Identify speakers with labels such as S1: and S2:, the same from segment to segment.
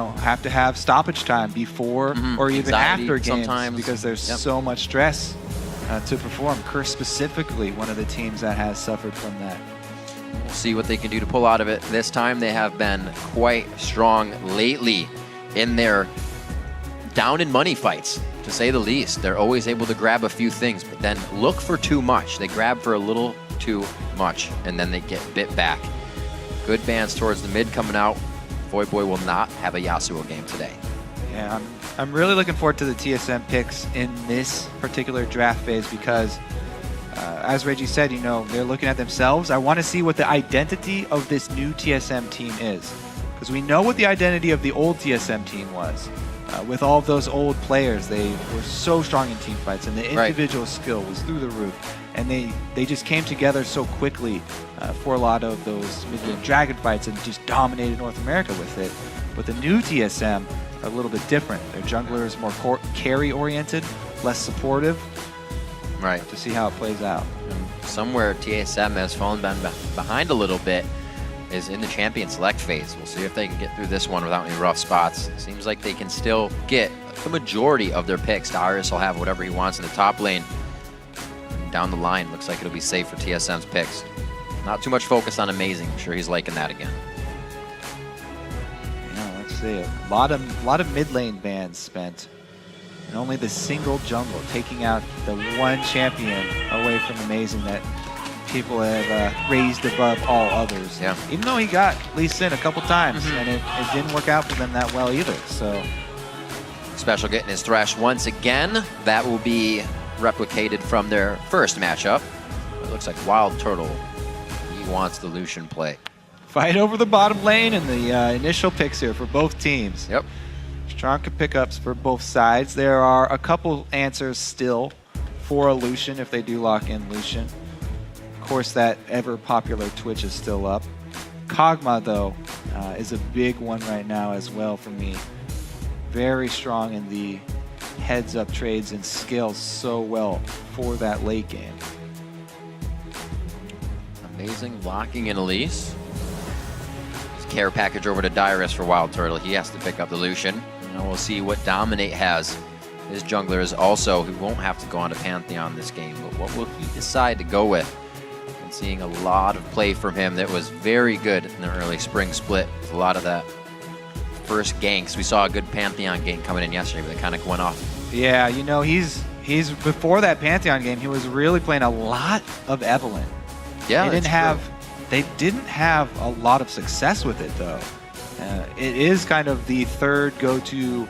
S1: have to have stoppage time before or even
S2: Anxiety
S1: after games
S2: sometimes.
S1: because there's so much stress to perform. Curse specifically one of the teams that has suffered from that.
S2: We'll see what they can do to pull out of it. This time they have been quite strong lately in their down and money fights, to say the least. They're always able to grab a few things, but then look for too much. They grab for a little too much, and then they get bit back. Good bans towards the mid coming out. Voyboy will not have a Yasuo game today.
S1: Yeah, I'm really looking forward to the TSM picks in this particular draft phase because, as Reggie said, they're looking at themselves. I want to see what the identity of this new TSM team is, because we know what the identity of the old TSM team was. With all of those old players, they were so strong in team fights, and the individual skill was through the roof. And they just came together so quickly for a lot of those mid-game dragon fights and just dominated North America with it. But the new TSM are a little bit different. Their jungler is more carry-oriented, less supportive.
S2: Right.
S1: To see how it plays out.
S2: And somewhere TSM has fallen behind a little bit is in the champion select phase. We'll see if they can get through this one without any rough spots. Seems like they can still get the majority of their picks. Darius will have whatever he wants in the top lane. And down the line, looks like it'll be safe for TSM's picks. Not too much focus on Amazing. I'm sure he's liking that again.
S1: Yeah, let's see. A lot of mid lane bans spent. And only the single jungle taking out the one champion away from Amazing that people have raised above all others.
S2: Yeah.
S1: Even though he got Lee Sin a couple times, and it didn't work out for them that well either. So
S2: Special getting his thresh once again. That will be replicated from their first matchup. It looks like Wild Turtle. He wants the Lucian play.
S1: fight over the bottom lane and the initial picks here for both teams.
S2: Yep.
S1: Strong pickups for both sides. There are a couple answers still for a Lucian if they do lock in Lucian. Of course, that ever-popular Twitch is still up. Kog'Maw, though, is a big one right now as well for me. Very strong in the heads-up trades and scales so well for that late game.
S2: Amazing locking in Elise. His care package over to Dyrus for Wild Turtle. He has to pick up the Lucian. And we'll see what Dominate has. His jungler is also, who won't have to go on to Pantheon this game, but what will he decide to go with? And seeing a lot of play from him that was very good in the early spring split. With a lot of that first ganks. We saw a good Pantheon gank coming in yesterday, but it kind of went off.
S1: Yeah, you know, he's before that Pantheon game, he was really playing a lot of Evelynn.
S2: Yeah,
S1: they didn't have a lot of success with it though. It is kind of the third go-to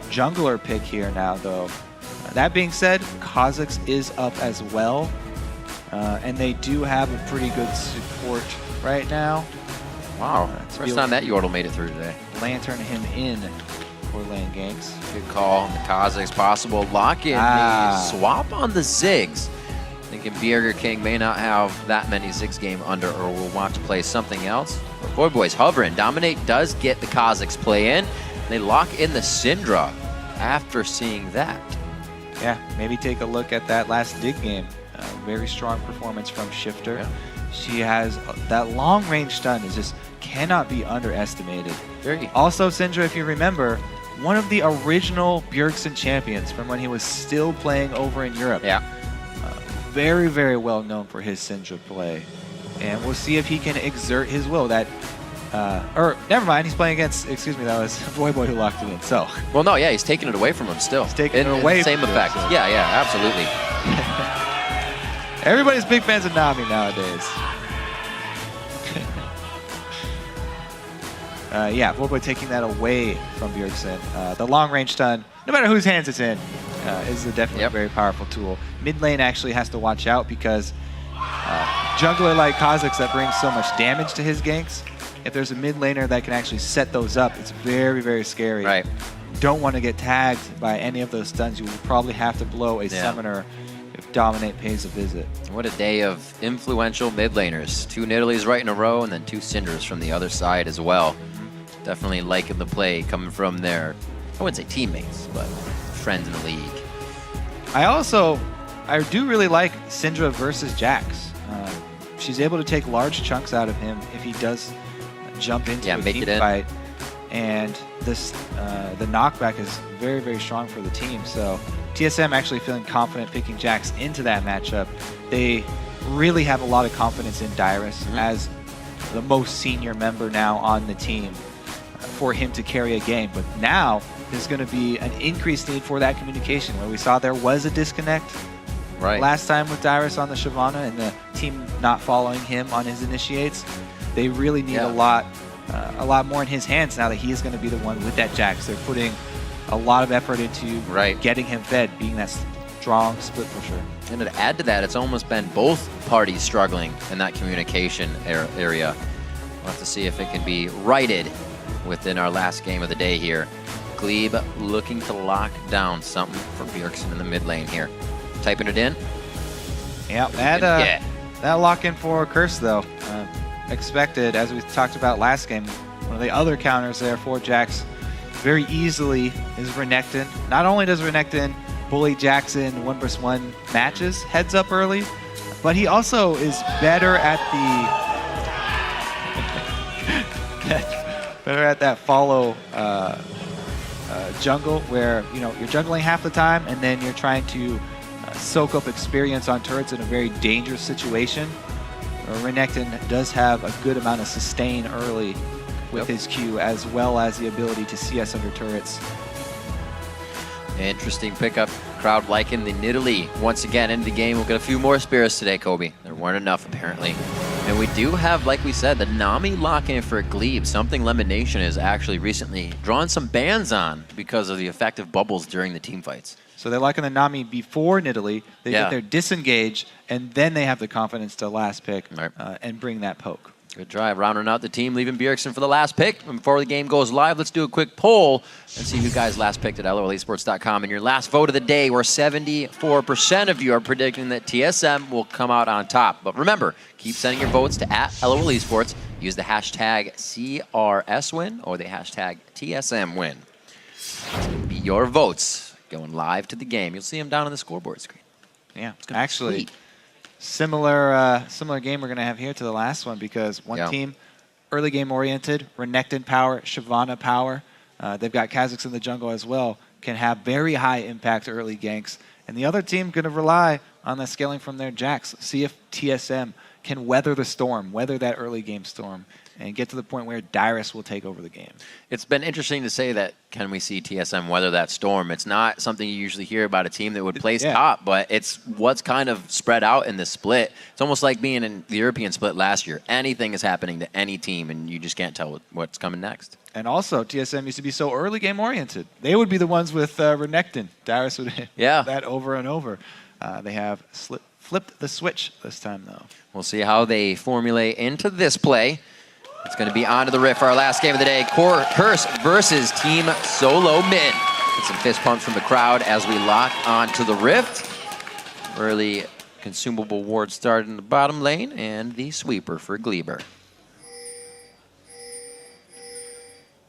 S1: jungler pick here now though. That being said, Kha'Zix is up as well, and they do have a pretty good support right now.
S2: Wow, first time that Yordle made it through today.
S1: Lantern him in for lane ganks.
S2: Good call on the Kha'Zix possible lock in. Swap on the Ziggs. Thinking Burger King may not have that many Ziggs game under or will want to play something else. But Voyboy's hovering. Dominate does get the Kha'Zix play in. They lock in the Syndra after seeing that.
S1: Yeah, maybe take a look at that last dig game. Very strong performance from Shifter.
S2: Yeah.
S1: She has that long range stun is just cannot be underestimated.
S2: Very.
S1: Also, Syndra, if you remember, one of the original Bjergsen champions from when he was still playing over in Europe.
S2: Yeah.
S1: Very, very well known for his Syndra play. And we'll see if he can exert his will. That, or never mind, he's playing against, excuse me, that was Voyboy who locked it in. So.
S2: Well, no, yeah, he's taking it away from him still.
S1: He's taking it away
S2: same
S1: from
S2: effect.
S1: him, so.
S2: Yeah, yeah, absolutely.
S1: Everybody's big fans of Nami nowadays. Yeah, Voyboy taking that away from Bjergsen. The long range stun, no matter whose hands it's in, is definitely a very powerful tool. Mid lane actually has to watch out because jungler like Kha'Zix that brings so much damage to his ganks, if there's a mid laner that can actually set those up, it's very, very scary.
S2: Right.
S1: Don't want to get tagged by any of those stuns. You will probably have to blow a summoner if Dominate pays a visit. What
S2: a day of influential mid laners. 2 Nidalees right in a row and then 2 Syndras from the other side as well. Definitely liking the play coming from their, I wouldn't say teammates, but friends in the league.
S1: I do really like Syndra versus Jax. She's able to take large chunks out of him if he does jump into a team fight. and this the knockback is very, very strong for the team. So TSM actually feeling confident picking Jax into that matchup. They really have a lot of confidence in Dyrus as the most senior member now on the team for him to carry a game. But now there's going to be an increased need for that communication, where we saw there was a disconnect last time with Dyrus on the Shyvana and the team not following him on his initiates. They really need a lot more in his hands now that he is going to be the one with that Jax. They're putting a lot of effort into getting him fed, being that strong split pusher.
S2: And to add to that, it's almost been both parties struggling in that communication area. We'll have to see if it can be righted within our last game of the day here. Glebe looking to lock down something for Bjergsen in the mid lane here. Typing it in.
S1: Yeah, that lock in for Curse though. Expected, as we talked about last game, one of the other counters there for Jax very easily is Renekton. Not only does Renekton bully Jax in 1v1 matches heads up early, but he also is better at that follow jungle, where you're jungling half the time and then you're trying to soak up experience on turrets in a very dangerous situation. Renekton does have a good amount of sustain early with his Q, as well as the ability to CS under turrets.
S2: Interesting pickup. Crowd liking the Nidalee. Once again, into the game, we'll get a few more Spirits today, Kobe. There weren't enough, apparently. And we do have, like we said, the Nami lock-in for Glebe, something Lemon Nation has actually recently drawn some bans on because of the effective bubbles during the team fights.
S1: So they're locking the Nami before Nidalee. They get their disengage, and then they have the confidence to last pick and bring that poke.
S2: Good drive, rounding out the team, leaving Bjergsen for the last pick. And before the game goes live, let's do a quick poll and see who guys last picked at LOLesports.com. And your last vote of the day, where 74% of you are predicting that TSM will come out on top. But remember, keep sending your votes to @LOLesports. Use the hashtag CRSWin or the hashtag TSMWin. It's going to be your votes going live to the game. You'll see them down on the scoreboard screen.
S1: Yeah, it's actually similar game we're going to have here to the last one, because one team early game oriented, Renekton power, Shyvana power. They've got Kha'Zix in the jungle as well, can have very high impact early ganks. And the other team going to rely on the scaling from their Jax. See if TSM can weather the storm, weather that early game storm, and get to the point where Dyrus will take over the game. It's
S2: been interesting to say that, can we see TSM weather that storm? It's not something you usually hear about a team that would place top, but it's what's kind of spread out in the split. It's almost like being in the European split last year. Anything is happening to any team, and you just can't tell what's coming next.
S1: And also, TSM used to be so early game oriented. They would be the ones with Renekton. Dyrus would hit that over and over. They have flipped the switch this time, though.
S2: We'll see how they formulate into this play. It's going to be on to the Rift for our last game of the day. Curse versus Team Solomid. Get some fist pumps from the crowd as we lock onto the Rift. Early consumable ward started in the bottom lane, and the sweeper for Gleber.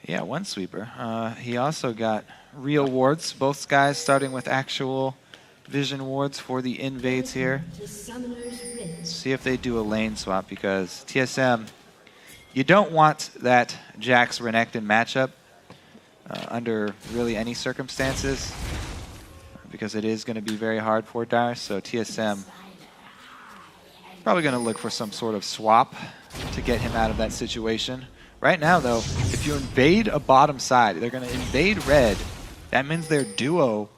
S1: Yeah, one sweeper. He also got real wards. Both guys starting with actual vision wards for the invades here. Let's see if they do a lane swap, because TSM, you don't want that Jax Renekton matchup under really any circumstances, because it is going to be very hard for Dyrus. So TSM probably going to look for some sort of swap to get him out of that situation. Right now, though, if you invade a bottom side, they're going to invade red. That means their duo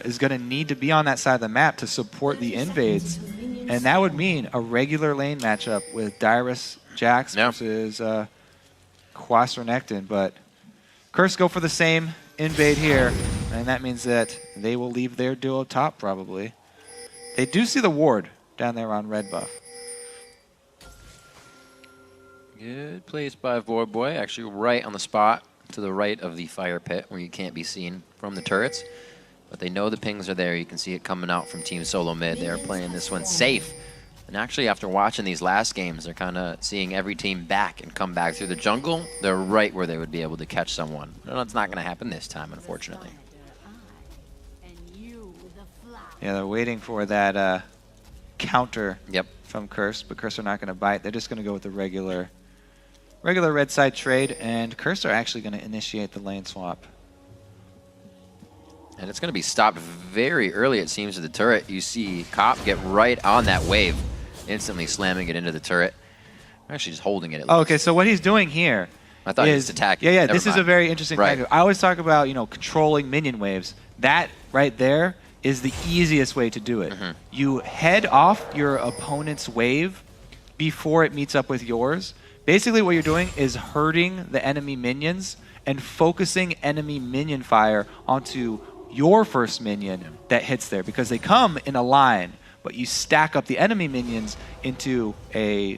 S1: is going to need to be on that side of the map to support the invades. And that would mean a regular lane matchup with Dyrus Jax versus Quas Renekton. But Curse go for the same invade here, and that means that they will leave their duo top probably. They do see the ward down there on red buff.
S2: Good place by Void Boy, actually right on the spot to the right of the fire pit where you can't be seen from the turrets. But they know the pings are there. You can see it coming out from Team Solomid. They're playing this one safe. And actually, after watching these last games, they're kind of seeing every team back and come back through the jungle. They're right where they would be able to catch someone. No, it's not going to happen this time, unfortunately.
S1: Yeah, they're waiting for that counter from Curse, but Curse are not going to bite. They're just going to go with the regular regular red side trade, and Cursor actually going to initiate the lane swap.
S2: And it's going to be stopped very early, it seems, to the turret. You see Cop get right on that wave, instantly slamming it into the turret. Actually just holding it at least.
S1: Okay, so what he's doing here
S2: I thought he was attacking.
S1: Yeah,
S2: Never
S1: this is
S2: mind.
S1: a very interesting
S2: Right.
S1: tactic. I always talk about, controlling minion waves. That right there is the easiest way to do it. You head off your opponent's wave before it meets up with yours. Basically what you're doing is hurting the enemy minions and focusing enemy minion fire onto your first minion that hits there, because they come in a line, but you stack up the enemy minions into a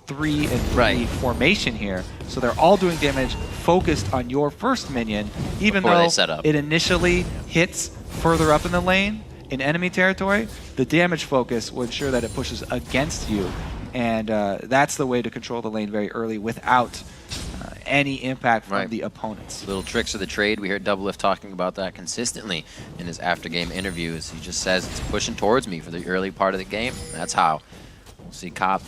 S1: 3 and 3 formation here. So they're all doing damage focused on your first minion, even
S2: Before they
S1: though
S2: set up.
S1: it initially hits further up in the lane in enemy territory. The damage focus will ensure that it pushes against you, and that's the way to control the lane very early without any impact from the opponents.
S2: Little tricks of the trade. We hear Doublelift talking about that consistently in his after-game interviews. He just says it's pushing towards me for the early part of the game. That's how. We'll see Cop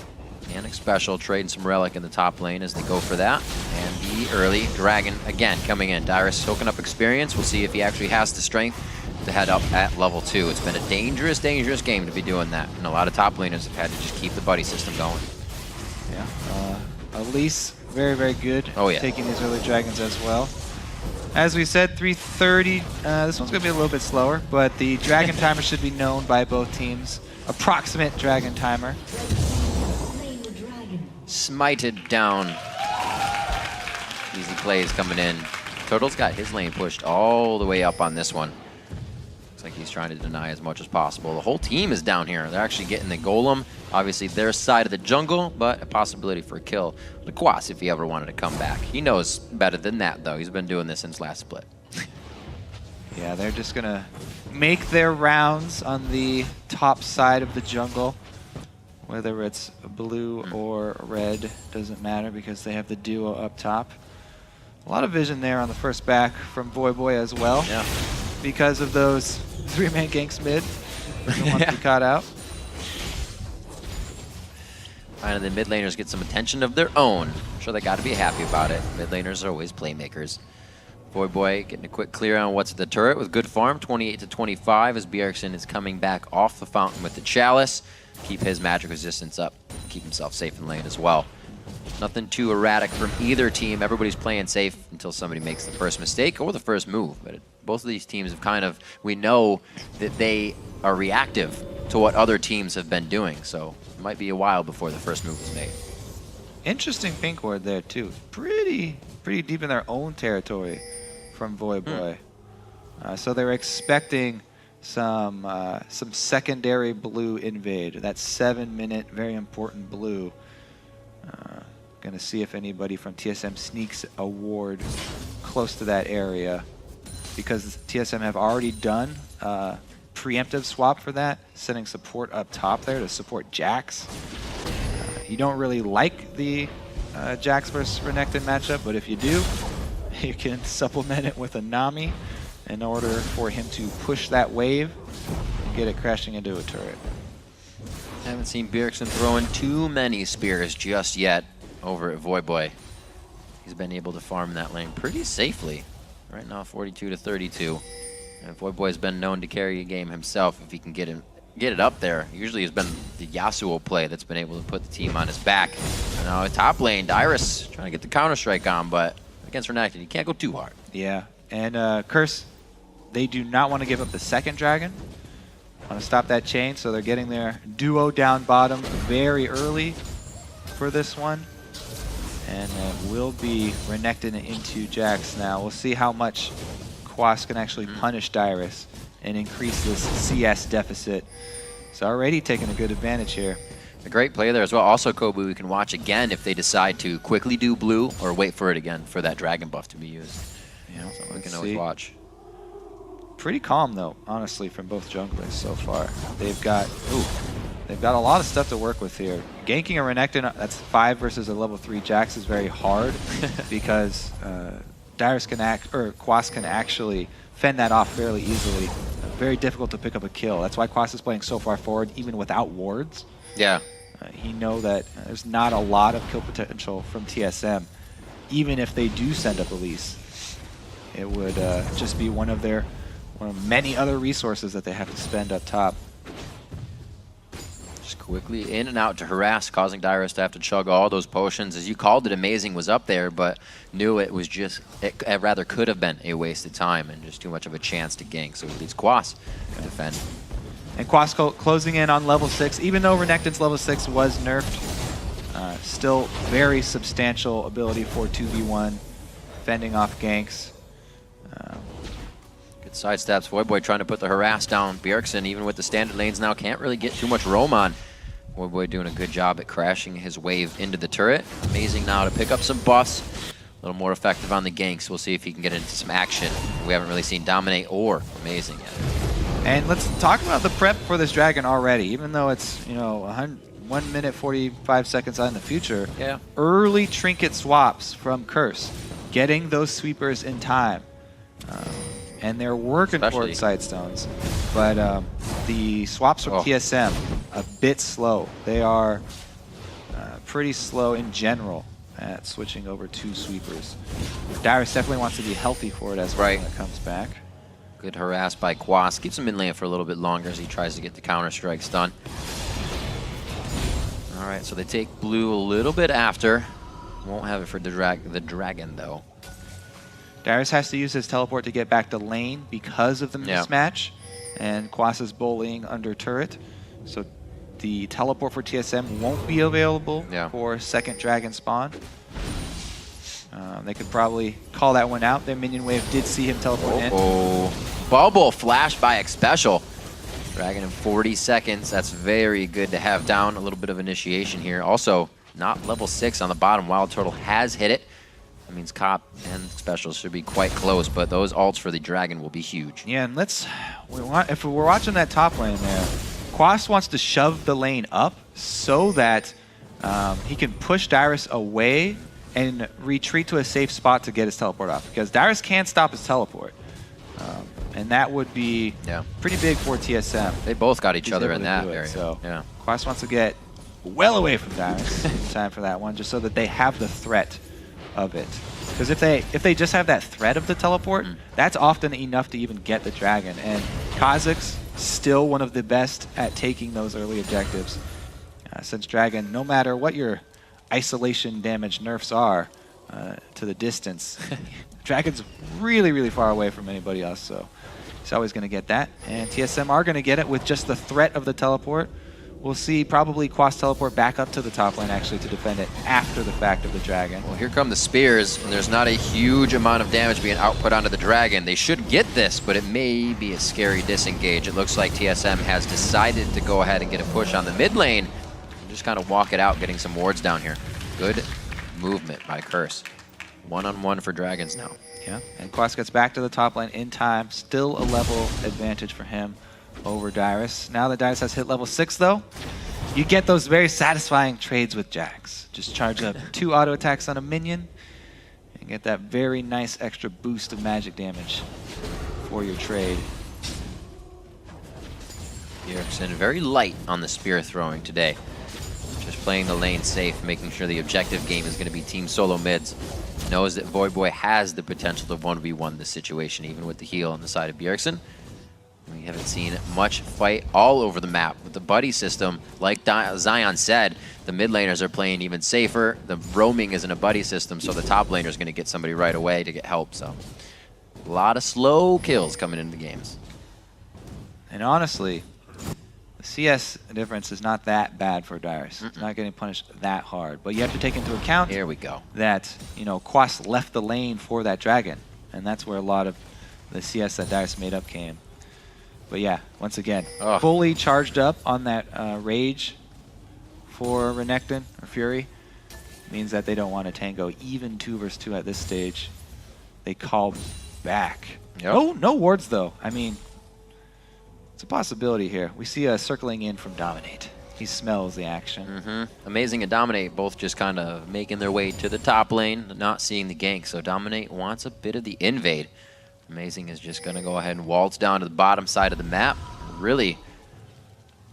S2: and Special trading some Relic in the top lane as they go for that. And the early Dragon, again, coming in. Dyrus soaking up experience. We'll see if he actually has the strength to head up at level 2. It's been a dangerous, dangerous game to be doing that. And a lot of top laners have had to just keep the buddy system going.
S1: Yeah. Elise, very, very good. Taking these early dragons as well. As we said, 3:30. This one's going to be a little bit slower, but the dragon timer should be known by both teams. Approximate dragon timer.
S2: Smited down. Easy plays coming in. Turtle's got his lane pushed all the way up on this one. Looks like he's trying to deny as much as possible. The whole team is down here. They're actually getting the golem. Obviously their side of the jungle, but a possibility for a kill. Laquas, if he ever wanted to come back. He knows better than that, though. He's been doing this since last split.
S1: Yeah, they're just going to make their rounds on the top side of the jungle. Whether it's blue or red, doesn't matter because they have the duo up top. A lot of vision there on the first back from Voyboy as well.
S2: Yeah.
S1: Because of those 3-man ganks mid. Don't want to be caught out.
S2: And the mid laners get some attention of their own. I'm sure they got to be happy about it. Mid laners are always playmakers. Voyboy getting a quick clear on what's at the turret with good farm, 28 to 25, as Bjergsen is coming back off the fountain with the chalice. Keep his magic resistance up, keep himself safe in lane as well. Nothing too erratic from either team. Everybody's playing safe until somebody makes the first mistake or the first move. But both of these teams have kind of, we know that they are reactive to what other teams have been doing. So it might be a while before the first move is made.
S1: Interesting pink ward there too. Pretty deep in their own territory from Voyboy. So they're expecting some secondary blue invade. That 7-minute, very important blue. Gonna see if anybody from TSM sneaks a ward close to that area, because TSM have already done preemptive swap for that, sending support up top there to support Jax. You don't really like the Jax versus Renekton matchup, but if you do, you can supplement it with a Nami in order for him to push that wave and get it crashing into a turret.
S2: Haven't seen Bjergsen throwing too many spears just yet over at Voyboy. He's been able to farm that lane pretty safely. Right now, 42 to 32. And Voyboy's been known to carry a game himself if he can get it up there. Usually it's been the Yasuo play that's been able to put the team on his back. And now top lane, Dyrus trying to get the Counter-Strike on, but against Renekton, you can't go too hard.
S1: Yeah, and Curse, they do not want to give up the second dragon. Want to stop that chain, so they're getting their duo down bottom very early for this one. And it will be Renekton into Jax now. We'll see how much Quas can actually punish Dyrus and increase this CS deficit. It's already taking a good advantage here.
S2: A great play there as well. Also, Kobu, we can watch again if they decide to quickly do blue or wait for it again for that dragon buff to be used.
S1: Yeah,
S2: so we can always watch.
S1: Pretty calm though, honestly, from both junglers so far. They've got a lot of stuff to work with here. Ganking a Renekton, that's 5 versus a level 3 Jax is very hard because Dyrus Quas can actually fend that off fairly easily. Very difficult to pick up a kill. That's why Quas is playing so far forward, even without wards.
S2: Yeah.
S1: he know that there's not a lot of kill potential from TSM. Even if they do send up Elise, it would just be one of many other resources that they have to spend up top.
S2: Just quickly in and out to harass, causing Dyrus to have to chug all those potions. As you called it, Amazing was up there, but knew it was just, it rather could have been a waste of time and just too much of a chance to gank. So it leaves Quas to defend.
S1: And Quas closing in on level 6, even though Renekton's level 6 was nerfed, still very substantial ability for 2v1, fending off ganks.
S2: Good sidesteps. Voyboy trying to put the harass down. Bjergsen, even with the standard lanes now, can't really get too much roam on. Voyboy doing a good job at crashing his wave into the turret. Amazing now to pick up some buffs. A little more effective on the ganks. We'll see if he can get into some action. We haven't really seen Dominate or Amazing yet.
S1: And let's talk about the prep for this dragon already, even though it's, you know, 1 minute 45 seconds out in the future.
S2: Yeah.
S1: Early trinket swaps from Curse, getting those sweepers in time. And they're working towards side stones. But the swaps from TSM, a bit slow. They are pretty slow in general at switching over to sweepers. Dyrus definitely wants to be healthy for it as well when it comes back.
S2: Good harass by Quas. Keeps him in lane for a little bit longer as he tries to get the counter strikes done. All right, so they take blue a little bit after. Won't have it for the dragon, though.
S1: Dyrus has to use his teleport to get back to lane because of the mismatch. And Quas is bullying under turret. So the teleport for TSM won't be available for second dragon spawn. They could probably call that one out. Their minion wave did see him teleport in.
S2: Bubble flash by X Special. Dragon in 40 seconds. That's very good to have down. A little bit of initiation here. Also, not level 6 on the bottom. Wild Turtle has hit it. That means Cop and Special should be quite close, but those ults for the Dragon will be huge.
S1: Yeah, and if we're watching that top lane there, Quas wants to shove the lane up so that he can push Dyrus away and retreat to a safe spot to get his teleport off, because Dyrus can't stop his teleport. And that would be pretty big for TSM.
S2: They both got each other in that area.
S1: So Quas wants to get well away from Dyrus in time for that one, just so that they have the threat of it. Because if they just have that threat of the teleport, that's often enough to even get the dragon. And Kha'Zix's still one of the best at taking those early objectives. Since dragon, no matter what your isolation damage nerfs are to the distance, dragon's really, really far away from anybody else, so he's always going to get that. And TSM are going to get it with just the threat of the teleport. We'll see probably Quas teleport back up to the top lane actually to defend it after the fact of the dragon.
S2: Well, here come the spears, and there's not a huge amount of damage being output onto the dragon. They should get this, but it may be a scary disengage. It looks like TSM has decided to go ahead and get a push on the mid lane and just kind of walk it out, getting some wards down here. Good movement by Curse. One-on-one for dragons now.
S1: Yeah, and Quas gets back to the top lane in time. Still a level advantage for him over Dyrus. Now that Dyrus has hit level 6 though, you get those very satisfying trades with Jax. Just charge up 2 auto attacks on a minion and get that very nice extra boost of magic damage for your trade.
S2: Bjergsen very light on the spear throwing today. Just playing the lane safe, making sure the objective game is going to be Team Solo mids. Knows that Voyboy has the potential to 1v1 this situation, even with the heal on the side of Bjergsen. We haven't seen much fight all over the map with the buddy system. Like Zion said, the mid laners are playing even safer. The roaming isn't a buddy system, so the top laner is going to get somebody right away to get help. So a lot of slow kills coming into the games.
S1: And honestly, the CS difference is not that bad for Dyrus. It's not getting punished that hard. But you have to take into account that, you know, Quas left the lane for that dragon. And that's where a lot of the CS that Dyrus made up came. But yeah, once again, fully charged up on that Rage for Renekton or Fury. Means that they don't want to tango even 2 versus 2 at this stage. They call back. Oh, no wards though. I mean, it's a possibility here. We see a circling in from Dominate. He smells the action.
S2: Amazing and Dominate both just kind of making their way to the top lane, not seeing the gank. So Dominate wants a bit of the invade. Amazing is just going to go ahead and waltz down to the bottom side of the map. Really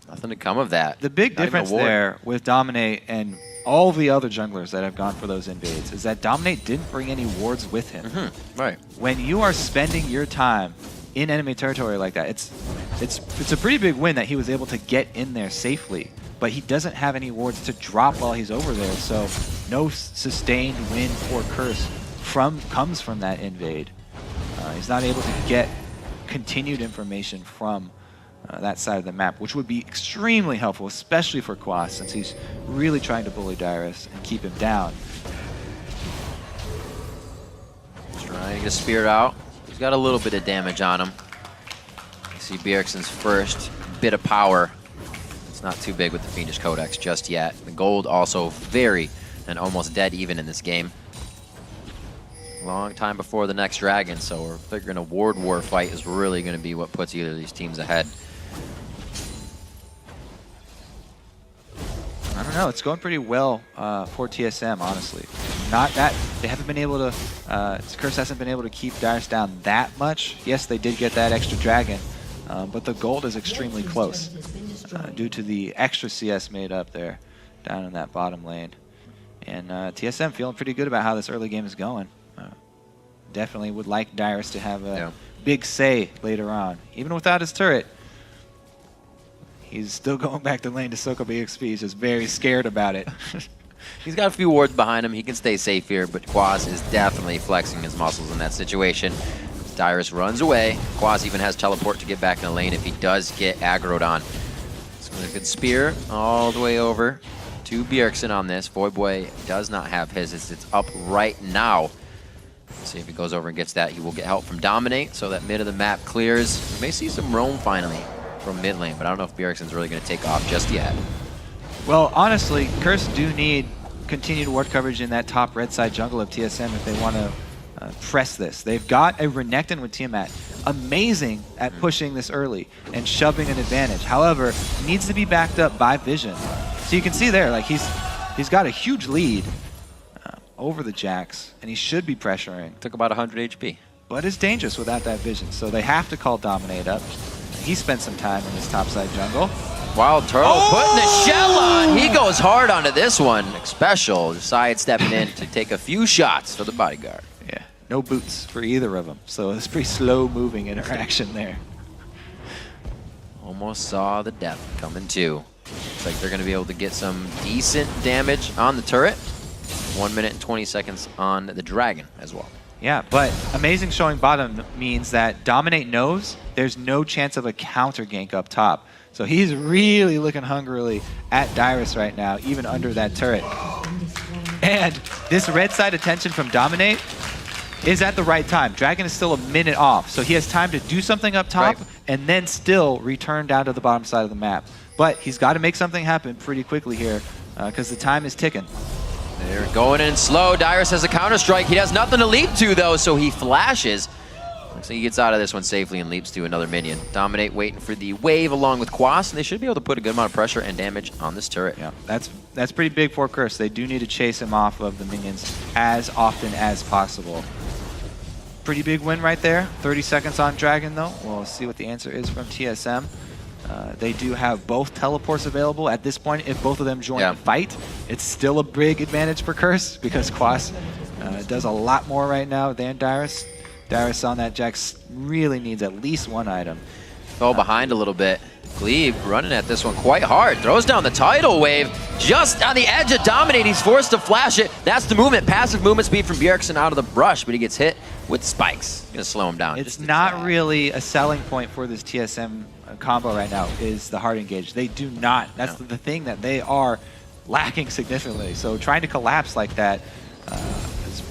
S2: Nothing to come of that.
S1: The big
S2: Not even a
S1: difference
S2: ward.
S1: there with Dominate and all the other junglers that have gone for those invades is that Dominate didn't bring any wards with him.
S2: Right.
S1: When you are spending your time in enemy territory like that, it's a pretty big win that he was able to get in there safely. But he doesn't have any wards to drop while he's over there, so no sustained win or curse comes from that invade. He's not able to get continued information from that side of the map, which would be extremely helpful, especially for Quas, since he's really trying to bully Dyrus and keep him down.
S2: Trying to get a spear out. He's got a little bit of damage on him. You see Bjergsen's first bit of power. It's not too big with the Fiendish Codex just yet. The gold also very and almost dead even in this game. Long time before the next dragon, so we're figuring a ward war fight is really going to be what puts either of these teams ahead.
S1: I don't know. It's going pretty well for TSM, honestly. Not that they haven't been able to. Curse hasn't been able to keep Dyrus down that much. Yes, they did get that extra dragon, but the gold is extremely close due to the extra CS made up there down in that bottom lane. And TSM feeling pretty good about how this early game is going. Definitely would like Dyrus to have a big say later on, even without his turret. He's still going back to lane to soak up EXP. He's just very scared about it.
S2: He's got a few wards behind him. He can stay safe here, but Quas is definitely flexing his muscles in that situation. Dyrus runs away. Quas even has teleport to get back in the lane if he does get aggroed on. It's a good spear all the way over to Bjergsen on this. Voidboy does not have his. It's up right now. Let's see if he goes over and gets that. He will get help from Dominate, so that mid of the map clears. We may see some roam finally from mid lane, but I don't know if Bjergsen's really going to take off just yet.
S1: Well, honestly, Curse do need continued ward coverage in that top red side jungle of TSM if they want to press this. They've got a Renekton with Tiamat, amazing at pushing this early and shoving an advantage. However, needs to be backed up by Vision. So you can see there, like he's got a huge lead over the Jax, and he should be pressuring.
S2: Took about 100 HP.
S1: But it's dangerous without that Vision, so they have to call Dominate up. He spent some time in this topside jungle.
S2: Wild Turtle putting the shell on. He goes hard onto this one. Special sidestepping in to take a few shots for the bodyguard.
S1: Yeah, no boots for either of them, so it's pretty slow moving interaction there.
S2: Almost saw the death coming too. Looks like they're going to be able to get some decent damage on the turret. 1 minute and 20 seconds on the dragon as well.
S1: Yeah, but amazing showing bottom means that Dominate knows there's no chance of a counter gank up top. So he's really looking hungrily at Dyrus right now, even under that turret. And this red side attention from Dominate is at the right time. Dragon is still a minute off, so he has time to do something up top and then still return down to the bottom side of the map. But he's got to make something happen pretty quickly here because the time is ticking.
S2: They're going in slow. Dyrus has a counter strike. He has nothing to leap to though, so he flashes. Looks like he gets out of this one safely and leaps to another minion. Dominate waiting for the wave along with Quas, and they should be able to put a good amount of pressure and damage on this turret.
S1: Yeah, that's pretty big for Curse. They do need to chase him off of the minions as often as possible. Pretty big win right there. 30 seconds on Dragon though. We'll see what the answer is from TSM. They do have both teleports available at this point. If both of them join the fight, it's still a big advantage for Curse because Quas does a lot more right now than Dyrus. Dyrus on that Jax really needs at least one item.
S2: Fell behind a little bit. Glebe running at this one quite hard. Throws down the tidal wave just on the edge of Dominate. He's forced to flash it. That's the movement. Passive movement speed from Bjergsen out of the brush, but he gets hit with spikes. Gonna slow him down.
S1: It's not really a selling point for this TSM combo right now is the hard engage. They do not. That's the thing that they are lacking significantly. So trying to collapse like that is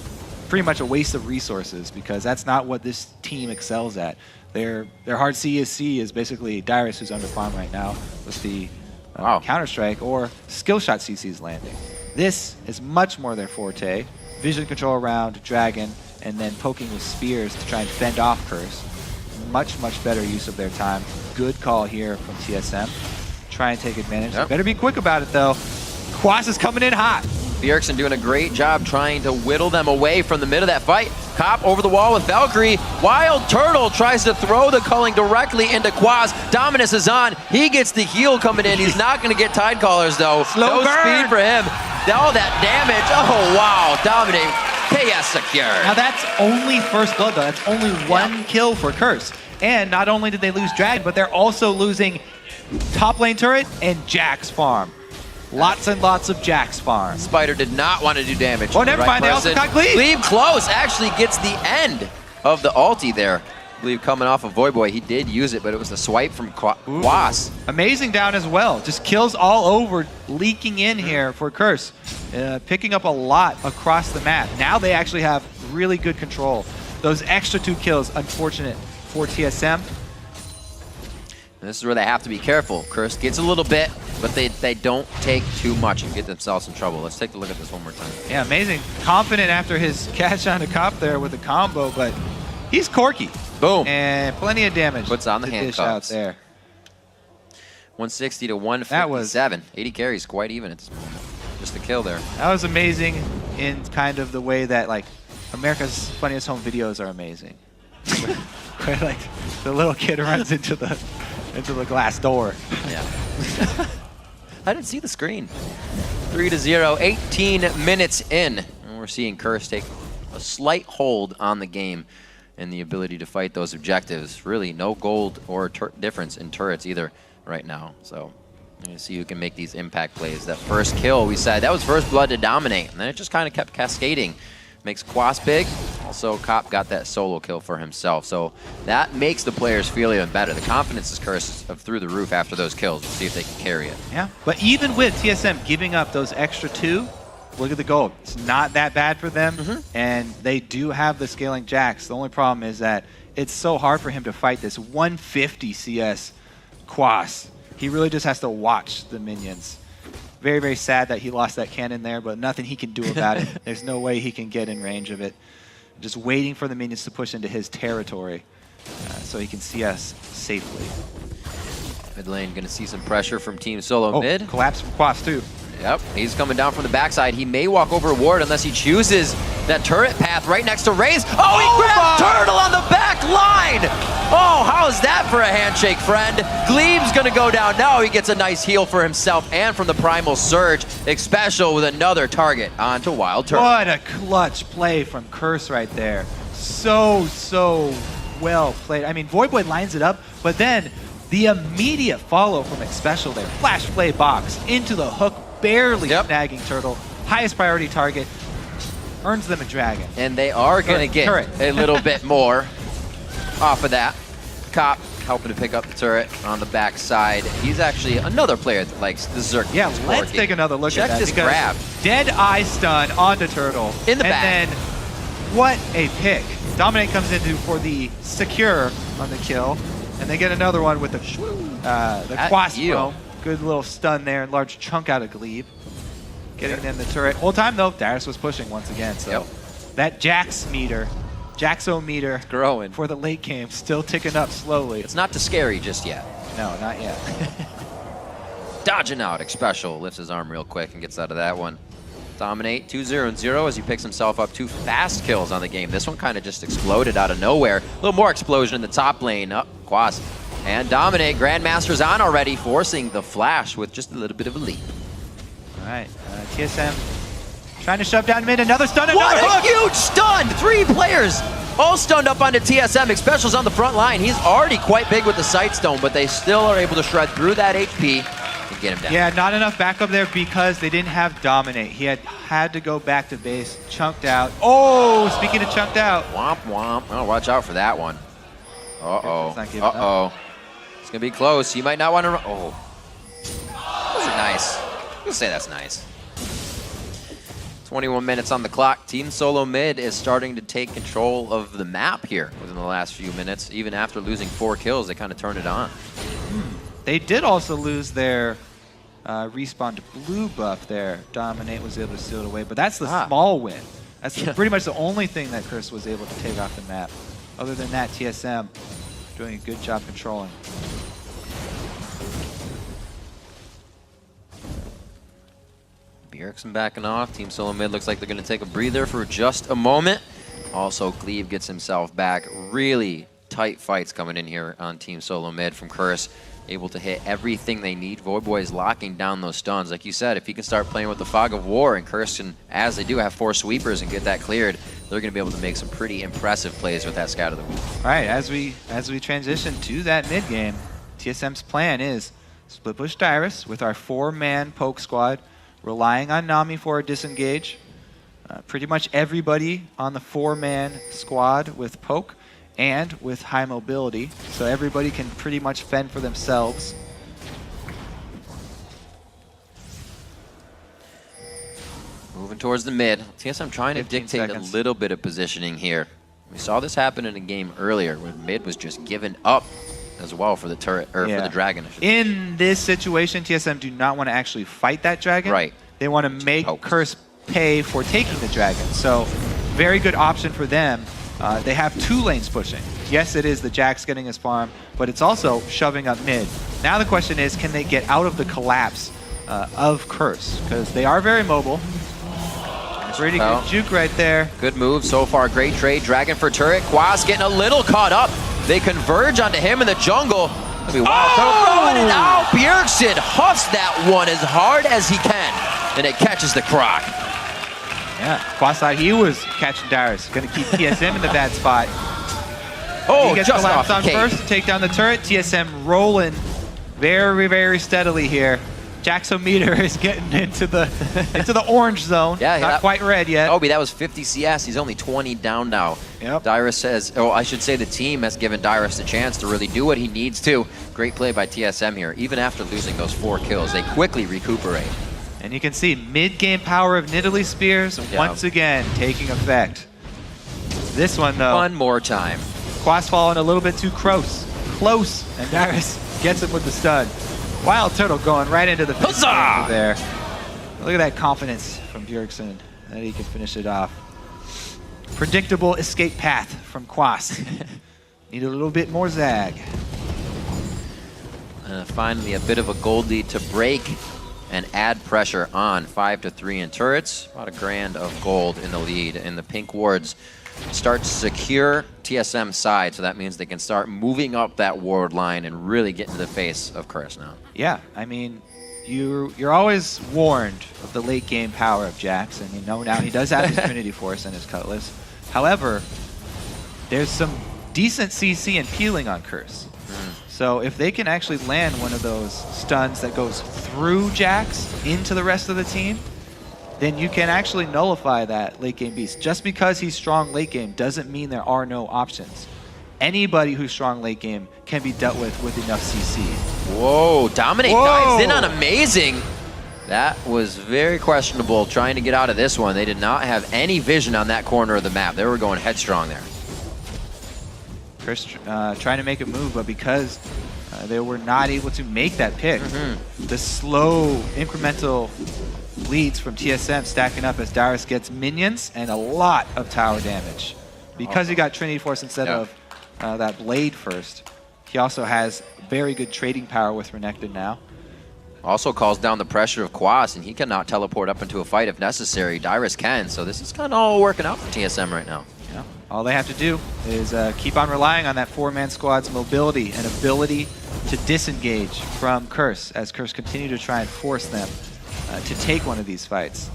S1: pretty much a waste of resources because that's not what this team excels at. Their hard CSC is basically Dyrus, who's under farm right now with the Counter-Strike or skill shot CC's landing. This is much more their forte. Vision control around Dragon and then poking with spears to try and fend off Curse. Much, much better use of their time. Good call here from TSM. Try and take advantage. Better be quick about it though. Quas is coming in hot.
S2: Bjergsen doing a great job trying to whittle them away from the mid of that fight. Cop over the wall with Valkyrie. Wild Turtle tries to throw the culling directly into Quas. Dominus is on. He gets the heal coming in. He's not going to get Tide Callers, though.
S1: Slow
S2: no
S1: burn.
S2: speed for him. All that damage. Oh, wow. Dominate. KS secure.
S1: Now that's only first blood, though. That's only one kill for Curse. And not only did they lose Dragon, but they're also losing top lane turret and Jax farm. Lots and lots of Jax farm.
S2: Spider did not want to do damage.
S1: Oh, never mind. They also got Glebe.
S2: Glebe close. Actually gets the end of the ulti there. Glebe coming off of Void Boy. He did use it, but it was the swipe from Quas.
S1: Amazing down as well. Just kills all over, leaking in here for Curse. Picking up a lot across the map. Now they actually have really good control. Those extra 2 kills, unfortunate for TSM.
S2: And this is where they have to be careful. Curse gets a little bit, but they don't take too much and get themselves in trouble. Let's take a look at this one more time.
S1: Yeah, amazing. Confident after his catch on the cop there with the combo, but he's Corky.
S2: Boom.
S1: And plenty of damage.
S2: Puts on the
S1: dish out
S2: handcuffs.
S1: there.
S2: 160 to 157. 80 carries, quite even at this moment. Just a kill there.
S1: That was amazing in kind of the way that, like, America's Funniest Home Videos are amazing. Where, like, the little kid runs into the glass door.
S2: Yeah. I didn't see the screen. 3-0, 18 minutes in. And we're seeing Curse take a slight hold on the game and the ability to fight those objectives. Really no gold or difference in turrets either right now. So you're going to see who can make these impact plays. That first kill, we said, that was first blood to dominate. And then it just kind of kept cascading. Makes Quas big. Also, Cop got that solo kill for himself. So that makes the players feel even better. The confidence is Curse through the roof after those kills. We'll see if they can carry it.
S1: Yeah, but even with TSM giving up those extra 2, look at the gold. It's not that bad for them, and they do have the scaling Jax. The only problem is that it's so hard for him to fight this 150 CS Quas. He really just has to watch the minions. Very, very sad that he lost that cannon there, but nothing he can do about it. There's no way he can get in range of it. Just waiting for the minions to push into his territory so he can see us safely.
S2: Mid lane going to see some pressure from Team Solomid.
S1: Collapse from Quas too.
S2: Yep, he's coming down from the backside. He may walk over a ward unless he chooses that turret path right next to Raze. Oh, he grabbed Turtle on the back line! Oh, how's that for a handshake, friend? Glebe's gonna go down now. He gets a nice heal for himself and from the Primal Surge. Special with another target onto Wild Turtle.
S1: What a clutch play from Curse right there. So well played. I mean, Void Boy lines it up, but then the immediate follow from Special there. Flash play box into the hook, barely snagging Turtle. Highest priority target. Earns them a dragon.
S2: And they are going to get a little bit more off of that. Cop helping to pick up the turret on the backside. He's actually another player that likes the Zerk.
S1: Yeah, let's take another look at that.
S2: Check this grab.
S1: Dead eye stun onto Turtle.
S2: In the back.
S1: And then, what a pick. Dominate comes in for the secure on the kill. And they get another one with the Quas. Good little stun there, large chunk out of Glebe. Getting them the turret. Whole time though, Darius was pushing once again. So that Jaxometer
S2: growing
S1: for the late game, still ticking up slowly.
S2: It's not too scary just yet.
S1: No, not yet.
S2: Dodging out, Special lifts his arm real quick and gets out of that one. Dominate 2-0-0 as he picks himself up 2 fast kills on the game. This one kind of just exploded out of nowhere. A little more explosion in the top lane. Up, Quas. And Dominate, Grandmaster's on already, forcing the flash with just a little bit of a leap.
S1: All right, TSM trying to shove down mid. Another stun,
S2: what a huge stun! 3 players all stunned up onto TSM. Special's on the front line. He's already quite big with the Sightstone, but they still are able to shred through that HP and get him down.
S1: Yeah, not enough backup there because they didn't have Dominate. He had to go back to base, chunked out. Oh, speaking of chunked out.
S2: Womp womp. Oh, watch out for that one. Uh-oh. Uh-oh. It's going to be close. You might not want to run. Oh. Those are nice. I'll say that's nice. 21 minutes on the clock. Team Solomid is starting to take control of the map here within the last few minutes. Even after losing 4 kills, they kind of turned it on.
S1: They did also lose their respawn to blue buff there. Dominate was able to steal it away, but that's the small win. That's pretty much the only thing that Curse was able to take off the map. Other than that, TSM doing a good job controlling.
S2: Bjergsen backing off. Team Solomid looks like they're going to take a breather for just a moment. Also, Glebe gets himself back. Really tight fights coming in here on Team Solomid from Curse. Able to hit everything they need. Voyboy is locking down those stuns. Like you said, if he can start playing with the Fog of War, and Curse can, as they do, have 4 sweepers and get that cleared, they're going to be able to make some pretty impressive plays with that Scout of the Week.
S1: All right, as we transition to that mid game, TSM's plan is split push Dyrus with our 4-man poke squad, relying on Nami for a disengage. Pretty much everybody on the 4-man squad with poke and with high mobility, so everybody can pretty much fend for themselves.
S2: Moving towards the mid. TSM trying to dictate a little bit of positioning here. We saw this happen in a game earlier where mid was just given up as well for the turret, or for the dragon.
S1: In this situation, TSM do not want to actually fight that dragon.
S2: Right.
S1: They want to make Curse pay for taking the dragon. So very good option for them. They have 2 lanes pushing. Yes, it is the Jax getting his farm, but it's also shoving up mid. Now the question is, can they get out of the collapse of Curse? Because they are very mobile. Pretty good juke right there.
S2: Good move so far. Great trade. Dragon for turret. Quas getting a little caught up. They converge onto him in the jungle. That'll be wild. Throwing it out. Bjergsen huffs that one as hard as he can, and it catches the croc.
S1: Yeah, Quas thought he was catching Dyrus. Going to keep TSM in the bad spot.
S2: Oh,
S1: he gets
S2: just
S1: collapsed
S2: off
S1: on
S2: the cake.
S1: first to take down the turret. TSM rolling very, very steadily here. Jaxometer is getting into the orange zone.
S2: Yeah,
S1: not quite red yet.
S2: Obi, that was 50 CS. He's only 20 down now.
S1: Yep.
S2: Dyrus says, oh, I should say the team has given Dyrus the chance to really do what he needs to. Great play by TSM here. Even after losing those 4 kills, they quickly recuperate.
S1: And you can see mid-game power of Nidalee Spears once again taking effect. This one, though.
S2: One more time.
S1: Quas falling a little bit too close, and Dyrus gets him with the stun. Wild Turtle going right into the face there. Look at that confidence from Bjergsen that he can finish it off. Predictable escape path from Quas. Need a little bit more zag.
S2: Finally, a bit of a gold lead to break and add pressure on 5-3 in turrets. About $1,000 of gold in the lead, and the pink wards start to secure TSM's side, so that means they can start moving up that ward line and really get into the face of Curse now.
S1: Yeah, I mean, you're always warned of the late game power of Jax, and you know now he does have his Trinity Force and his Cutlass. However, there's some decent CC and peeling on Curse. So if they can actually land one of those stuns that goes through Jax into the rest of the team, then you can actually nullify that late game beast. Just because he's strong late game doesn't mean there are no options. Anybody who's strong late game can be dealt with enough CC.
S2: Whoa, Dominate dives in on Amazing. That was very questionable trying to get out of this one. They did not have any vision on that corner of the map. They were going headstrong there.
S1: Chris trying to make a move, but because they were not able to make that pick, the slow incremental leads from TSM stacking up as Dyrus gets minions and a lot of tower damage. Because he got Trinity Force instead of that blade first, he also has very good trading power with Renekton now.
S2: Also calls down the pressure of Quas, and he cannot teleport up into a fight if necessary. Dyrus can, so this is kind of all working out for TSM right now.
S1: Yeah. All they have to do is keep on relying on that 4-man squad's mobility and ability to disengage from Curse, as Curse continue to try and force them to take one of these fights.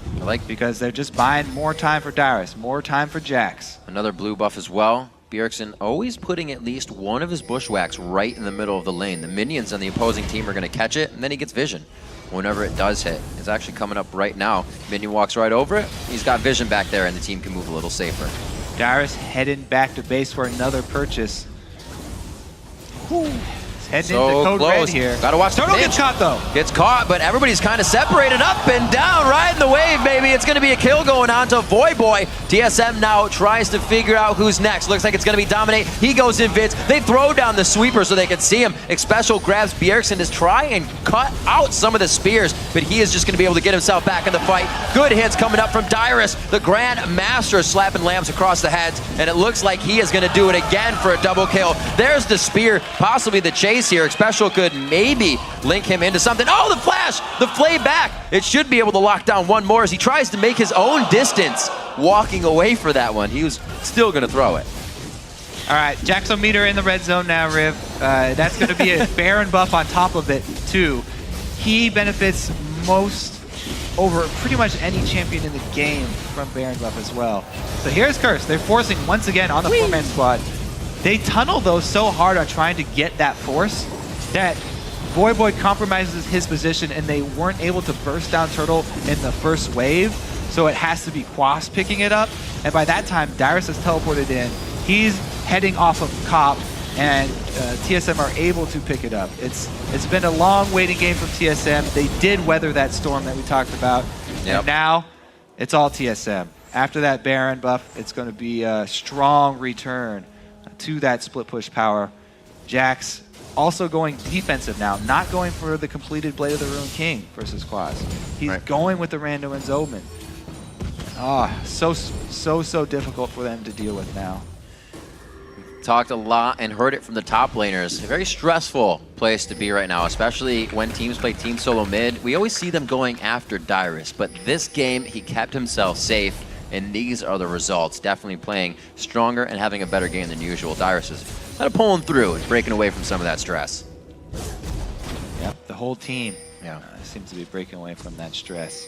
S1: Because they're just buying more time for Dyrus, more time for Jax.
S2: Another blue buff as well. Bjergsen always putting at least one of his bushwhacks right in the middle of the lane. The minions on the opposing team are going to catch it, and then he gets vision whenever it does hit. It's actually coming up right now. Minion walks right over it. He's got vision back there, and the team can move a little safer. Dyrus
S1: heading back to base for another purchase. He's heading
S2: so
S1: into code
S2: close.
S1: red here.
S2: Gotta watch
S1: Turtle
S2: the
S1: gets caught though.
S2: Gets caught, but everybody's kind of separated up and down, riding the wave, baby. It's going to be a kill going on to Voyboy. TSM now tries to figure out who's next. Looks like it's going to be Dominate. He goes in Vince. They throw down the sweeper so they can see him. Special grabs Bjergsen to try and cut out some of the spears, but he is just going to be able to get himself back in the fight. Good hits coming up from Dyrus. The Grand Master slapping lambs across the heads, and it looks like he is going to do it again for a double kill. There's the spear, possibly the chase here. Special could maybe link him into something. Oh, the flash! The flay back! It should be able to lock down one more as he tries to make his own distance. walking away for that one. He was still going to throw it.
S1: All right, Jaxometer in the red zone now, Riv. That's going to be a Baron buff on top of it, too. He benefits most over pretty much any champion in the game from Baron buff as well. So here's Curse. They're forcing once again on the four-man squad. They tunnel, though, so hard on trying to get that force that Voyboy compromises his position, and they weren't able to burst down Turtle in the first wave, so it has to be Quas picking it up. And by that time, Dyrus has teleported in. He's heading off of Cop, and TSM are able to pick it up. It's been a long waiting game from TSM. They did weather that storm that we talked about, and now it's all TSM. After that Baron buff, it's going to be a strong return to that split push power. Jax also going defensive now, not going for the completed Blade of the Ruined King versus Quas. He's going with the Rando and Zobman. So difficult for them to deal with now.
S2: Talked a lot and heard it from the top laners. A very stressful place to be right now, especially when teams play team solo mid. We always see them going after Dyrus, but this game he kept himself safe, and these are the results. Definitely playing stronger and having a better game than usual. Dyrus is kind of pulling through and breaking away from some of that stress.
S1: Yep, the whole team seems to be breaking away from that stress.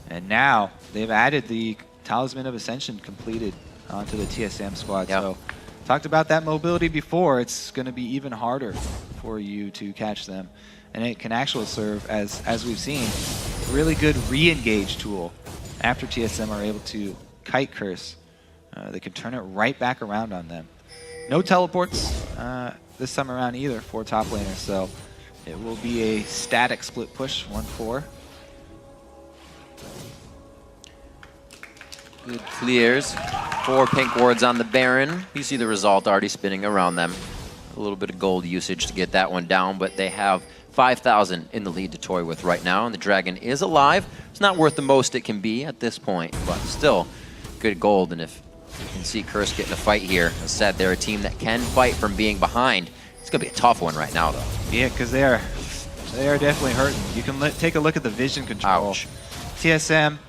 S1: And now they've added the Talisman of Ascension completed onto the TSM squad. So talked about that mobility before. It's going to be even harder for you to catch them. And it can actually serve as we've seen, a really good re-engage tool. After TSM are able to kite Curse, they can turn it right back around on them. No teleports this time around either for top laners, so it will be a static split push, 1-4.
S2: Good clears. 4 pink wards on the Baron. You see the result already spinning around them. A little bit of gold usage to get that one down, but they have 5,000 in the lead to toy with right now, and the Dragon is alive. It's not worth the most it can be at this point, but still good gold. And if you can see Curse getting a fight here, as said, they're a team that can fight from being behind. It's going to be a tough one right now, though.
S1: Yeah, because they are definitely hurting. You can take a look at the vision control.
S2: Ouch.
S1: TSM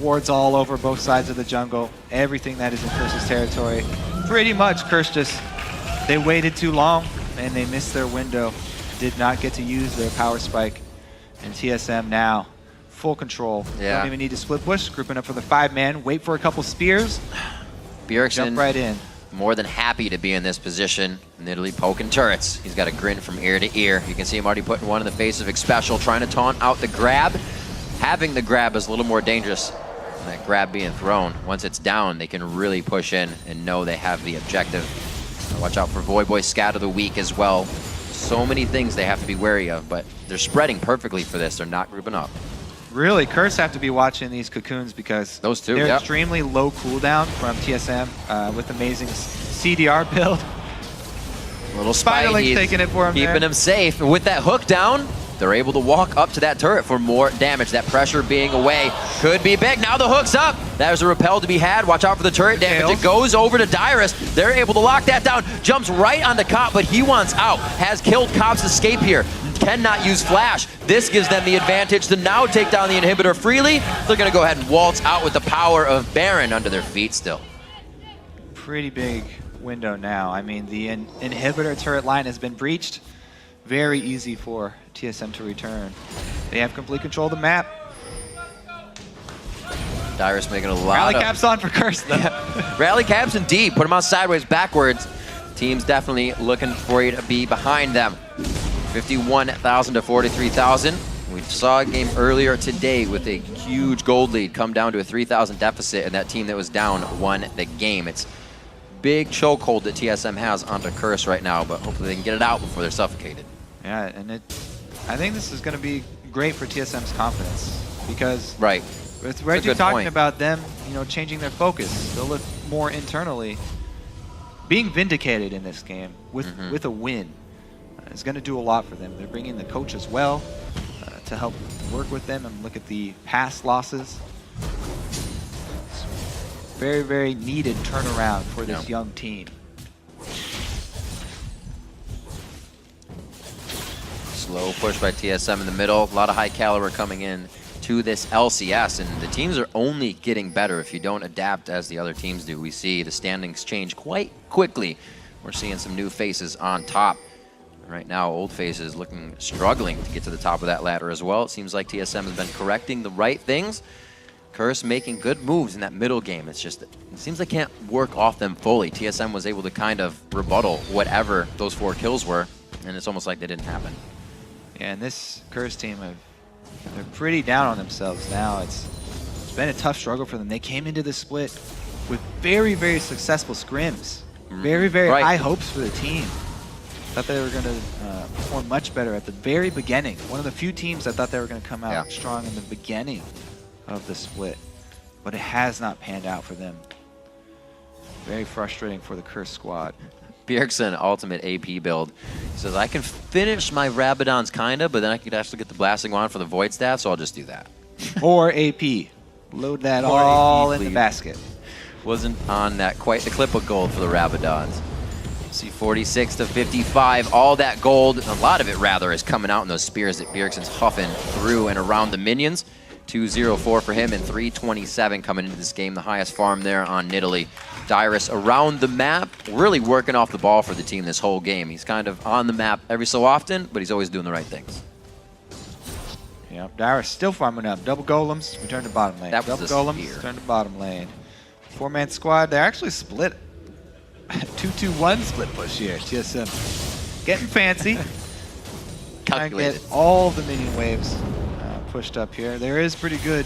S1: wards all over both sides of the jungle. Everything that is in Curse's territory. Pretty much, Curse they waited too long and they missed their window. Did not get to use their power spike. And TSM now, full control. Don't even need to split push. Grouping up for the 5-man. Wait for a couple spears.
S2: Bjergsen,
S1: jump right in.
S2: More than happy to be in this position. Nidalee poking turrets. He's got a grin from ear to ear. You can see him already putting one in the face of Xpecial, trying to taunt out the grab. Having the grab is a little more dangerous than that grab being thrown. Once it's down, they can really push in and know they have the objective. Watch out for Voyboy Scout of the Week as well. So many things they have to be wary of, but they're spreading perfectly for this. They're not grouping up.
S1: Really, Curse have to be watching these cocoons because
S2: those two,
S1: they're extremely low cooldown from TSM with amazing CDR build.
S2: A little Spiderlink
S1: taking it for him,
S2: keeping him safe. And with that hook down, they're able to walk up to that turret for more damage. That pressure being away could be big. Now the hook's up. There's a repel to be had. Watch out for the turret damage. It goes over to Dyrus. They're able to lock that down. Jumps right onto Cop, but he wants out. Has killed Cop's escape here. Cannot use Flash. This gives them the advantage to now take down the inhibitor freely. They're going to go ahead and waltz out with the power of Baron under their feet still.
S1: Pretty big window now. I mean, the inhibitor turret line has been breached. Very easy for TSM to return. They have complete control of the map.
S2: Dyrus making a lot
S1: Rally caps on for Curse, though.
S2: Rally caps indeed. Put them on sideways, backwards. Team's definitely looking for you to be behind them. 51,000 to 43,000. We saw a game earlier today with a huge gold lead come down to a 3,000 deficit, and that team that was down won the game. It's big chokehold that TSM has onto Curse right now, but hopefully they can get it out before they're suffocated.
S1: Yeah, and I think this is going to be great for TSM's confidence because with Reggie talking about them, changing their focus, they'll look more internally. Being vindicated in this game with a win is going to do a lot for them. They're bringing the coach as well to help work with them and look at the past losses. It's very, very needed turnaround for this young team.
S2: Slow push by TSM in the middle. A lot of high caliber coming in to this LCS, and the teams are only getting better if you don't adapt as the other teams do. We see the standings change quite quickly. We're seeing some new faces on top. Right now, old faces struggling to get to the top of that ladder as well. It seems like TSM has been correcting the right things. Curse making good moves in that middle game. It's just, it seems they can't work off them fully. TSM was able to kind of rebuttal whatever those 4 kills were, and it's almost like they didn't happen.
S1: Yeah, and this Curse team, they're pretty down on themselves now. It's been a tough struggle for them. They came into the split with very, very successful scrims. Very, very high hopes for the team. Thought they were going to perform much better at the very beginning. One of the few teams that thought they were going to come out strong in the beginning of the split, but it has not panned out for them. Very frustrating for the Curse squad.
S2: Bjergsen, ultimate AP build. He says, I can finish my Rabadons kinda, but then I could actually get the Blasting Wand for the Void Staff, so I'll just do that.
S1: Or AP. Load that all in the basket.
S2: Wasn't on that quite the clip of gold for the Rabadons. See 46 to 55, all that gold, a lot of it rather, is coming out in those spears that Bjergsen's huffing through and around the minions. 204 for him and 327 coming into this game, the highest farm there on Nidalee. Dyrus around the map, really working off the ball for the team this whole game. He's kind of on the map every so often, but he's always doing the right things.
S1: Yeah, Dyrus still farming up. Double golems, return to bottom lane. Double golems, return to bottom lane. 4-man squad, they're actually split. 2-2-1 split push here. TSM getting fancy. Trying to get all the minion waves pushed up here. There is pretty good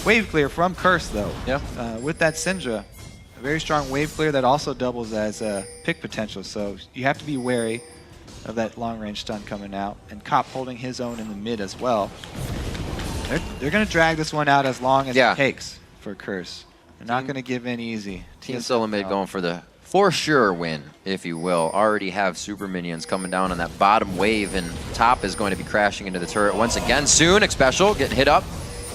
S1: wave clear from Curse though. Yeah. With that Syndra, a very strong wave clear that also doubles as pick potential. So you have to be wary of that long range stun coming out. And Cop holding his own in the mid as well. They're going to drag this one out as long as it takes for Curse. They're not going to give in easy.
S2: Team Solomid going for the for sure win, if you will. Already have super minions coming down on that bottom wave, and top is going to be crashing into the turret once again soon. Xpecial getting hit up.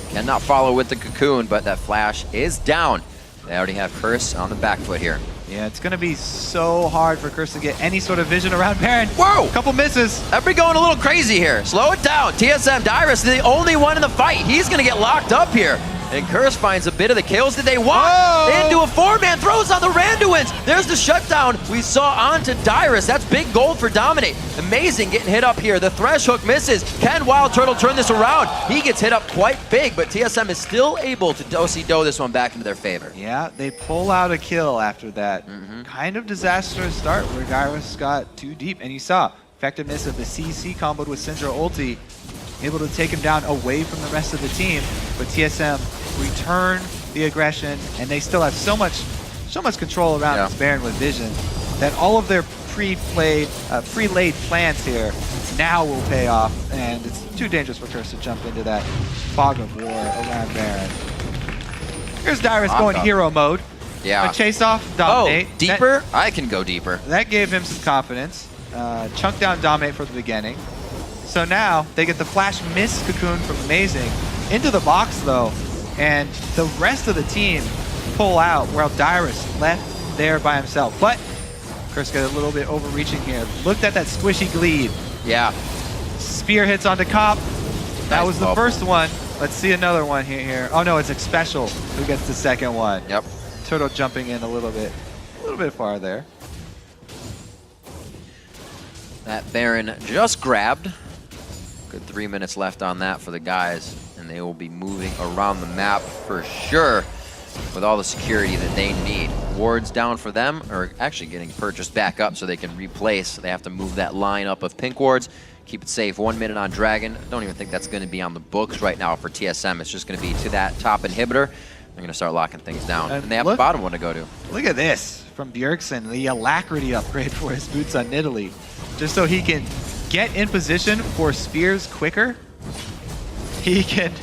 S2: Cannot follow with the cocoon, but that flash is down. They already have Curse on the back foot here.
S1: Yeah, it's going to be so hard for Curse to get any sort of vision around Baron.
S2: Whoa!
S1: Couple misses.
S2: Everybody going a little crazy here. Slow it down. TSM Dyrus is the only one in the fight. He's going to get locked up here. And Curse finds a bit of the kills that they want. Into a 4-man, throws on the Randuins. There's the shutdown we saw onto Dyrus. That's big gold for Dominate. Amazing getting hit up here. The Thresh hook misses. Can Wild Turtle turn this around? He gets hit up quite big, but TSM is still able to do-si-do this one back into their favor.
S1: Yeah, they pull out a kill after that. Kind of disastrous start where Dyrus got too deep. And you saw effectiveness of the CC comboed with Syndra ulti, able to take him down away from the rest of the team. But TSM return the aggression, and they still have so much control around this Baron with vision that all of their pre-laid plans here now will pay off, and it's too dangerous for Curse to jump into that fog of war around Baron. Here's Dyrus going hero mode.
S2: Yeah.
S1: A chase off, dominate.
S2: Oh, deeper? I can go deeper.
S1: That gave him some confidence. Chunk down dominate for the beginning. So now they get the flash miss cocoon from Amazing into the box though, and the rest of the team pull out while Dyrus left there by himself. But Curse got a little bit overreaching here. Looked at that squishy Gleed.
S2: Yeah.
S1: Spear hits onto Cop. That was the first one. Let's see another one here. Oh no, it's Xpecial who gets the second one.
S2: Yep.
S1: Turtle jumping in a little bit far there.
S2: That Baron just grabbed. Good 3 minutes left on that for the guys, and they will be moving around the map for sure with all the security that they need. Wards down for them are actually getting purchased back up so they can replace. They have to move that line up of pink wards. Keep it safe. 1 minute on Dragon. I don't even think that's going to be on the books right now for TSM. It's just going to be to that top inhibitor. They're going to start locking things down. And they have the bottom one to go to.
S1: Look at this from Bjergsen, the Alacrity upgrade for his boots on Nidalee. Just so he can get in position for spears quicker. He can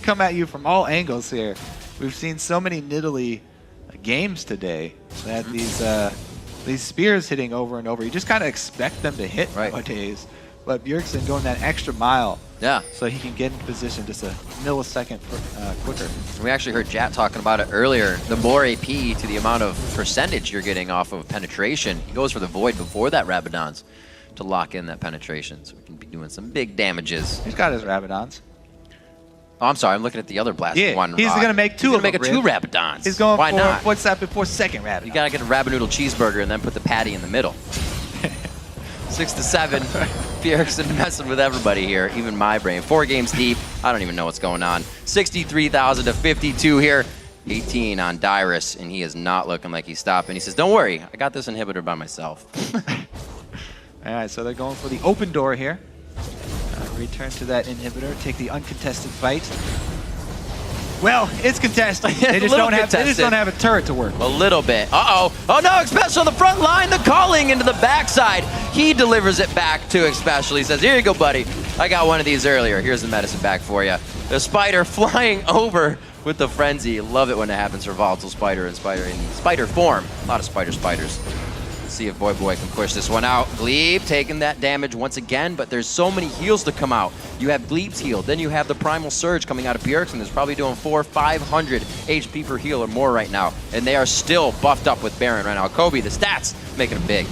S1: come at you from all angles here. We've seen so many Nidalee games today that these spears hitting over and over. You just kind of expect them to hit nowadays. But Bjergsen going that extra mile, so he can get in position just a millisecond quicker.
S2: We actually heard Jat talking about it earlier. The more AP to the amount of percentage you're getting off of penetration, he goes for the Void before that Rabadons to lock in that penetration, so we can be doing some big damages.
S1: He's got his Rabadons.
S2: Oh, I'm sorry. I'm looking at the other blast
S1: Yeah,
S2: one.
S1: he's going to make two of them.
S2: He's going to make a 2 Rabadons.
S1: He's going
S2: Why
S1: for,
S2: not?
S1: what's that before second Rabadon?
S2: You got to get a Rabbit-Noodle cheeseburger and then put the patty in the middle. 6-7. Bjergsen messing with everybody here, even my brain. 4 games deep. I don't even know what's going on. 63,000 to 52 here. 18 on Dyrus, and he is not looking like he's stopping. He says, don't worry, I got this inhibitor by myself.
S1: All right, so they're going for the open door here. Return to that inhibitor, take the uncontested fight. Well, it's contested. They just don't have a turret to work with.
S2: A little bit. Uh-oh. Oh, no, Especial on the front line. The calling into the backside. He delivers it back to Especial. He says, here you go, buddy. I got one of these earlier. Here's the medicine back for you. The Spider flying over with the Frenzy. Love it when it happens for Volatile Spider and Spider form. A lot of spiders. Let's see if Boy can push this one out. Glebe taking that damage once again, but there's so many heals to come out. You have Glebe's heal, then you have the Primal Surge coming out of Bjergsen. That's probably doing 400-500 HP per heal or more right now, and they are still buffed up with Baron right now. Kobe, the stats, making them big.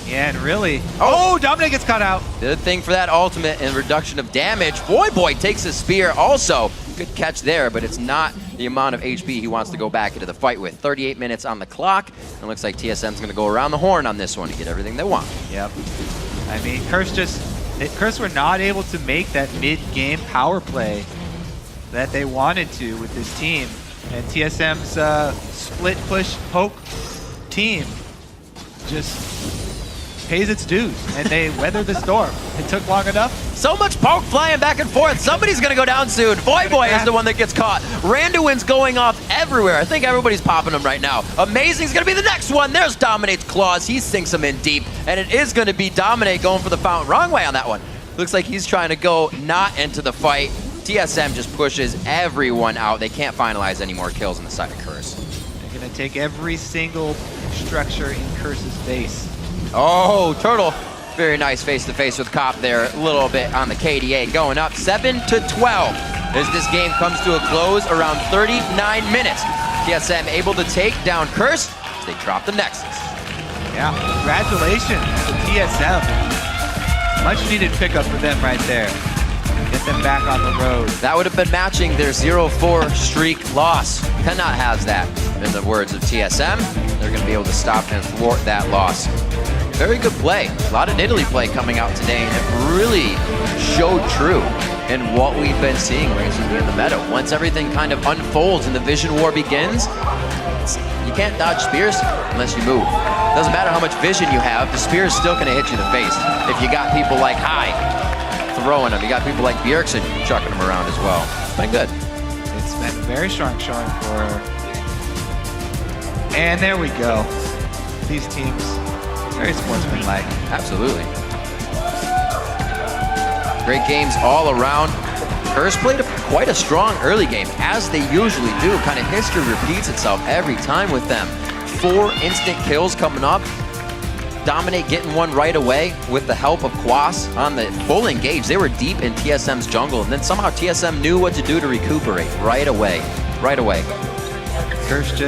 S1: Yeah, and really, oh, Dominic gets caught out.
S2: Good thing for that ultimate and reduction of damage. Boy takes a spear also. Good catch there, but it's not the amount of HP he wants to go back into the fight with. 38 minutes on the clock. And it looks like TSM's going to go around the horn on this one to get everything they want.
S1: Yep. I mean, Curse were not able to make that mid-game power play that they wanted to with this team. And TSM's split push poke team just pays its dues, and they weathered the storm. It took long enough.
S2: So much poke flying back and forth. Somebody's going to go down soon. Boy is the one that gets caught. Randuin's going off everywhere. I think everybody's popping him right now. Amazing's going to be the next one. There's Dominate's claws. He sinks him in deep, and it is going to be Dominate going for the fountain. Wrong way on that one. Looks like he's trying to go not into the fight. TSM just pushes everyone out. They can't finalize any more kills on the side of Curse.
S1: They're going to take every single structure in Curse's base.
S2: Oh, Turtle. Very nice face-to-face with Cop there. A little bit on the KDA. Going up 7-12 as this game comes to a close around 39 minutes. TSM able to take down Curse as they drop the Nexus.
S1: Yeah, congratulations to TSM. Much needed pickup for them right there. Get them back on the road.
S2: That would have been matching their 0-4 streak loss. Cannot have that, in the words of TSM. They're going to be able to stop and thwart that loss. Very good play. A lot of Nidalee play coming out today, and it really showed true in what we've been seeing recently in the meta. Once everything kind of unfolds and the vision war begins, you can't dodge spears unless you move. Doesn't matter how much vision you have, the spear is still going to hit you in the face. If you got people like High throwing them, you got people like Bjergsen chucking them around as well. It's been good.
S1: It's been a very strong showing for her. And there we go. These teams, very sportsmanlike.
S2: Absolutely. Great games all around. Curse played quite a strong early game, as they usually do. Kind of history repeats itself every time with them. 4 instant kills coming up. Dominate getting one right away with the help of Quas on the full engage. They were deep in TSM's jungle, and then somehow TSM knew what to do to recuperate right away. Curse just